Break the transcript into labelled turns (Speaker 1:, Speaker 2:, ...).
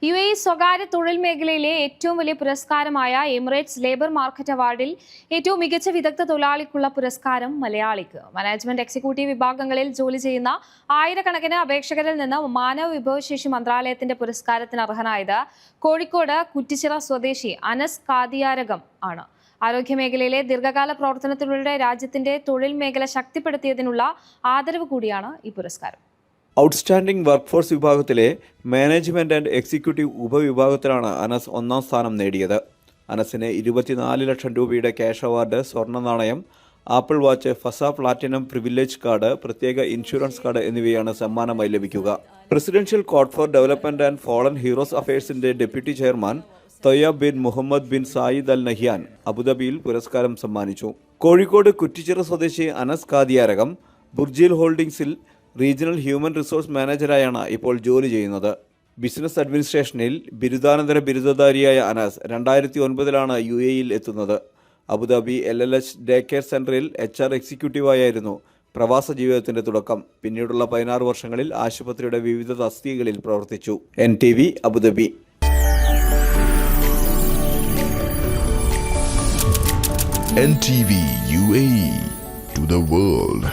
Speaker 1: UAE സ്വകാര്യ തൊഴിൽ മേഖലയിലെ ഏറ്റവും വലിയ പുരസ്കാരമായ എമിറേറ്റ്സ് ലേബർ മാർക്കറ്റ് അവാർഡിൽ ഏറ്റവും മികച്ച വിദഗ്ധ തൊഴിലാളിക്കുള്ള പുരസ്കാരം മലയാളിക്ക്. മാനേജ്മെന്റ് എക്സിക്യൂട്ടീവ് വിഭാഗങ്ങളിൽ ജോലി ചെയ്യുന്ന ആയിരക്കണക്കിന് അപേക്ഷകരിൽ നിന്ന് മാനവ വിഭവശേഷി മന്ത്രാലയത്തിന്റെ പുരസ്കാരത്തിന് അർഹനായത് കോഴിക്കോട് കുറ്റിച്ചിറ സ്വദേശി അനസ് കാദിയാരകം ആണ്. ആരോഗ്യമേഖലയിലെ ദീർഘകാല പ്രവർത്തനത്തിലൂടെ രാജ്യത്തിന്റെ തൊഴിൽ മേഖല ശക്തിപ്പെടുത്തിയതിനുള്ള ആദരവ് കൂടിയാണ് ഈ പുരസ്കാരം.
Speaker 2: ഔട്ട്സ്റ്റാൻഡിംഗ് വർക്ക്ഫോഴ്സ് വിഭാഗത്തിലെ മാനേജ്മെന്റ് ആൻഡ് എക്സിക്യൂട്ടീവ് ഉപവിഭാഗത്തിലാണ് അനസ് ഒന്നാം സ്ഥാനം നേടിയത്. അനസിന് 24 ലക്ഷം രൂപയുടെ ക്യാഷ് അവാർഡ്, സ്വർണ്ണ നാണയം, Apple watch, Fazaa platinum privilege card, പ്രത്യേക ഇൻഷുറൻസ് കാർഡ് എന്നിവയാണ് സമ്മാനമായി ലഭിക്കുക. Presidential court for development and fallen heroes അഫയേഴ്സിന്റെ deputy chairman Theyab bin Mohammed bin Zayed Al Nahyan അബുദാബിയിൽ പുരസ്കാരം സമ്മാനിച്ചു. കോഴിക്കോട് കുറ്റിച്ചിറ സ്വദേശി അനസ് കാദിയാരകം ബുർജിൽ ഹോൾഡിംഗ്സിൽ റീജിയണൽ ഹ്യൂമൻ റിസോഴ്സ് മാനേജറായാണ് ഇപ്പോൾ ജോലി ചെയ്യുന്നത്. ബിസിനസ് അഡ്മിനിസ്ട്രേഷനിൽ ബിരുദാനന്തര ബിരുദധാരിയായ അനസ് 2009 UAEയിൽ എത്തുന്നത്. അബുദാബി LLH ഡേ കെയർ സെന്ററിൽ HR എക്സിക്യൂട്ടീവായിരുന്നു പ്രവാസ ജീവിതത്തിന്റെ തുടക്കം. പിന്നീടുള്ള 16 വർഷങ്ങളിൽ ആശുപത്രിയുടെ വിവിധ തസ്തികകളിൽ പ്രവർത്തിച്ചു. NTV Abu Dhabi.
Speaker 3: NTV UAE to the world.